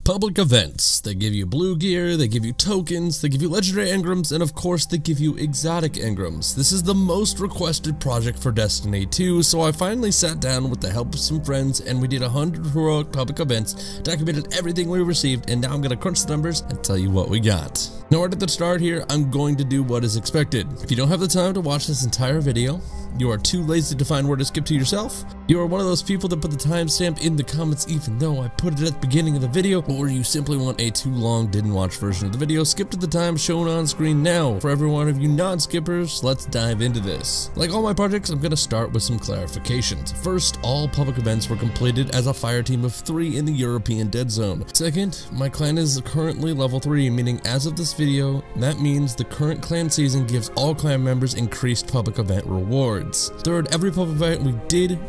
Public events. They give you blue gear, they give you tokens, they give you legendary engrams, and of course they give you exotic engrams. This is the most requested project for Destiny 2, so I finally sat down with the help of some friends and we did 100 heroic public events, documented everything we received, and now I'm going to crunch the numbers and tell you what we got. Now right at the start here, I'm going to do what is expected. If you don't have the time to watch this entire video, you are too lazy to find where to skip to yourself, you are one of those people that put the timestamp in the comments even though I put it at the beginning of the video, or you simply want a too long didn't watch version of the video, skip to the time shown on screen now. For every one of you non-skippers, let's dive into this. Like all my projects, I'm going to start with some clarifications. First, all public events were completed as a fire team of 3 in the European Dead Zone. Second, my clan is currently level 3, meaning as of this video, that means the current clan season gives all clan members increased public event rewards. Third, every public event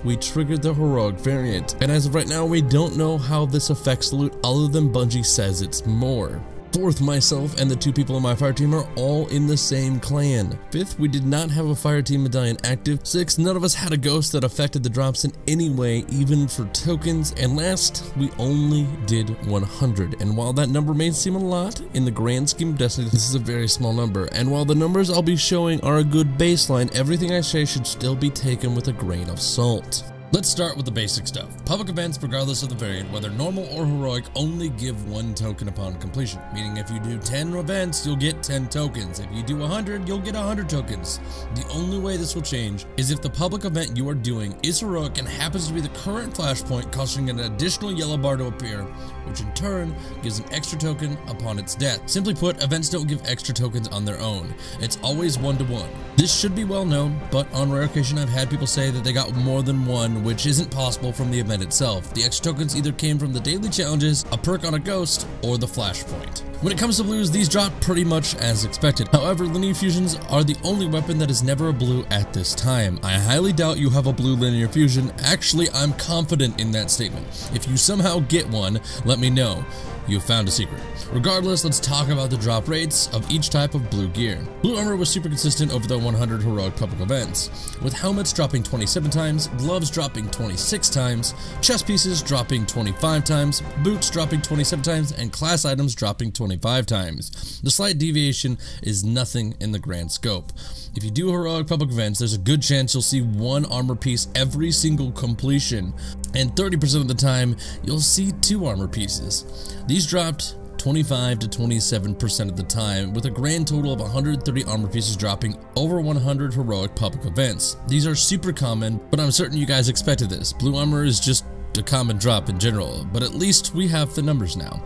we triggered the heroic variant, and as of right now, we don't know how this affects loot other than Bungie says it's more. Fourth, myself and the 2 people in my fire team are all in the same clan. Fifth, we did not have a fire team medallion active. Sixth, none of us had a ghost that affected the drops in any way, even for tokens. And last, we only did 100. And while that number may seem a lot, in the grand scheme of Destiny, this is a very small number. And while the numbers I'll be showing are a good baseline, everything I say should still be taken with a grain of salt. Let's start with the basic stuff. Public events, regardless of the variant, whether normal or heroic, only give 1 token upon completion, meaning if you do 10 events, you'll get 10 tokens. If you do 100, you'll get 100 tokens. The only way this will change is if the public event you are doing is heroic and happens to be the current flashpoint, causing an additional yellow bar to appear, which in turn gives an extra token upon its death. Simply put, events don't give extra tokens on their own. It's always 1-to-1. This should be well known, but on rare occasion I've had people say that they got more than 1, which isn't possible from the event itself. The extra tokens either came from the daily challenges, a perk on a ghost, or the flashpoint. When it comes to blues, these drop pretty much as expected. However, linear fusions are the only weapon that is never a blue at this time. I highly doubt you have a blue linear fusion. Actually, I'm confident in that statement. If you somehow get one, let me know. You've found a secret. Regardless, let's talk about the drop rates of each type of blue gear. Blue armor was super consistent over the 100 heroic public events, with helmets dropping 27 times, gloves dropping 26 times, chest pieces dropping 25 times, boots dropping 27 times, and class items dropping 25 times. The slight deviation is nothing in the grand scope. If you do heroic public events, there's a good chance you'll see 1 armor piece every single completion, and 30% of the time, you'll see 2 armor pieces. These dropped 25 to 27% of the time, with a grand total of 130 armor pieces dropping over 100 heroic public events. These are super common, but I'm certain you guys expected this. Blue armor is just a common drop in general, but at least we have the numbers now.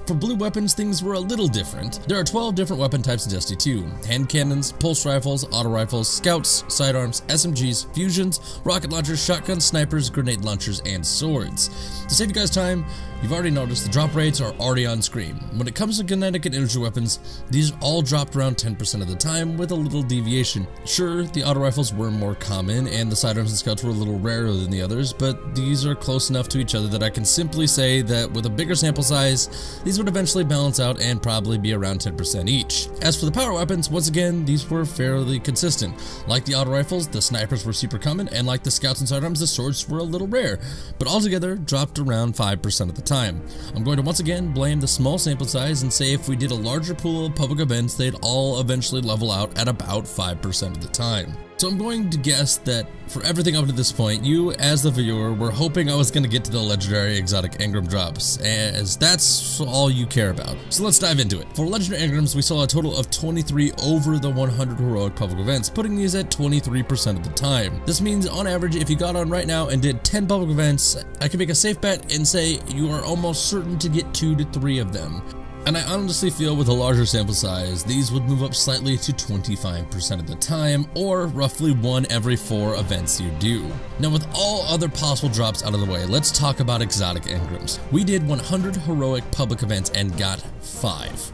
For blue weapons, things were a little different. There are 12 different weapon types in Destiny 2. Hand cannons, pulse rifles, auto rifles, scouts, sidearms, SMGs, fusions, rocket launchers, shotguns, snipers, grenade launchers, and swords. To save you guys time, you've already noticed the drop rates are already on screen. When it comes to kinetic and energy weapons, these all dropped around 10% of the time with a little deviation. Sure, the auto rifles were more common and the sidearms and scouts were a little rarer than the others, but these are close enough to each other that I can simply say that with a bigger sample size, these would eventually balance out and probably be around 10% each. As for the power weapons, once again, these were fairly consistent. Like the auto rifles, the snipers were super common, and like the scouts and sidearms, the swords were a little rare, but altogether dropped around 5% of the time. I'm going to once again blame the small sample size and say if we did a larger pool of public events, they'd all eventually level out at about 5% of the time. So I'm going to guess that for everything up to this point, you, as the viewer, were hoping I was going to get to the legendary exotic engram drops, as that's all you care about. So let's dive into it. For legendary engrams, we saw a total of 23 over the 100 heroic public events, putting these at 23% of the time. This means, on average, if you got on right now and did 10 public events, I can make a safe bet and say you are almost certain to get 2 to 3 of them. And I honestly feel with a larger sample size, these would move up slightly to 25% of the time, or roughly 1 every 4 events you do. Now with all other possible drops out of the way, let's talk about exotic engrams. We did 100 heroic public events and got 5.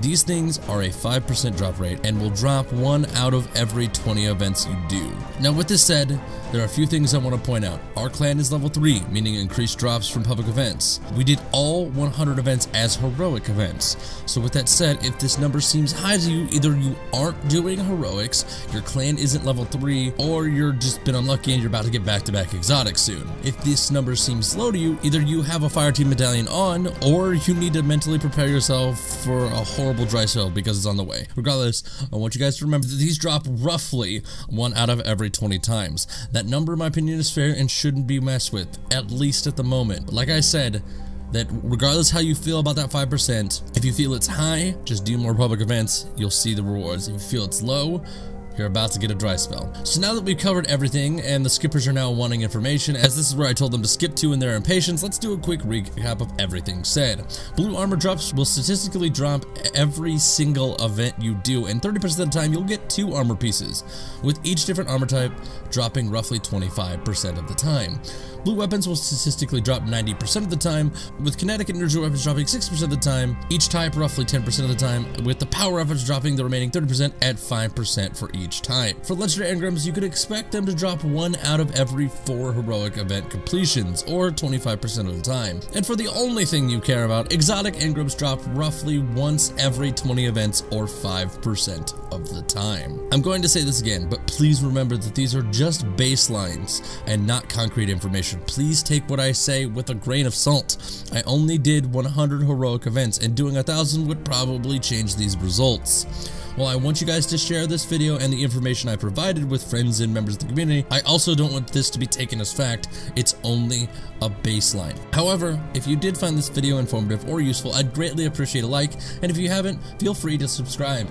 These things are a 5% drop rate and will drop 1 out of every 20 events you do. Now with this said, there are a few things I want to point out. Our clan is level 3, meaning increased drops from public events. We did all 100 events as heroic events. So with that said, if this number seems high to you, either you aren't doing heroics, your clan isn't level 3, or you're just been unlucky and you're about to get back-to-back exotics soon. If this number seems low to you, either you have a fireteam medallion on, or you need to mentally prepare yourself for a horrible dry spell because it's on the way. Regardless, I want you guys to remember that these drop roughly 1 out of every 20 times. That number, in my opinion, is fair and shouldn't be messed with, at least at the moment. But like I said, that regardless how you feel about that 5%, if you feel it's high, just do more public events, you'll see the rewards. If you feel it's low, you're about to get a dry spell. So now that we've covered everything and the skippers are now wanting information, as this is where I told them to skip to in their impatience, let's do a quick recap of everything said. Blue armor drops will statistically drop every single event you do, and 30% of the time you'll get 2 armor pieces, with each different armor type dropping roughly 25% of the time. Blue weapons will statistically drop 90% of the time, with kinetic and energy weapons dropping 6% of the time, each type roughly 10% of the time, with the power weapons dropping the remaining 30% at 5% for each type. For legendary engrams, you could expect them to drop 1 out of every 4 heroic event completions, or 25% of the time. And for the only thing you care about, exotic engrams drop roughly once every 20 events, or 5% of the time. I'm going to say this again, but please remember that these are just baselines and not concrete information. Please take what I say with a grain of salt. I only did 100 heroic events, and doing 1,000 would probably change these results. While I want you guys to share this video and the information I provided with friends and members of the community, I also don't want this to be taken as fact. It's only a baseline. However, if you did find this video informative or useful, I'd greatly appreciate a like, and if you haven't, feel free to subscribe.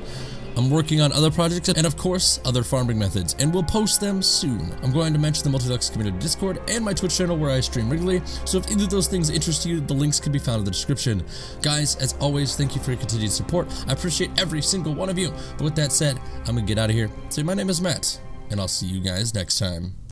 I'm working on other projects and of course other farming methods, and we'll post them soon. I'm going to mention the Multilux community Discord and my Twitch channel where I stream regularly, so if either of those things interest you, the links can be found in the description. Guys, as always, thank you for your continued support. I appreciate every single one of you. But with that said, I'm gonna get out of here. So my name is Matt, and I'll see you guys next time.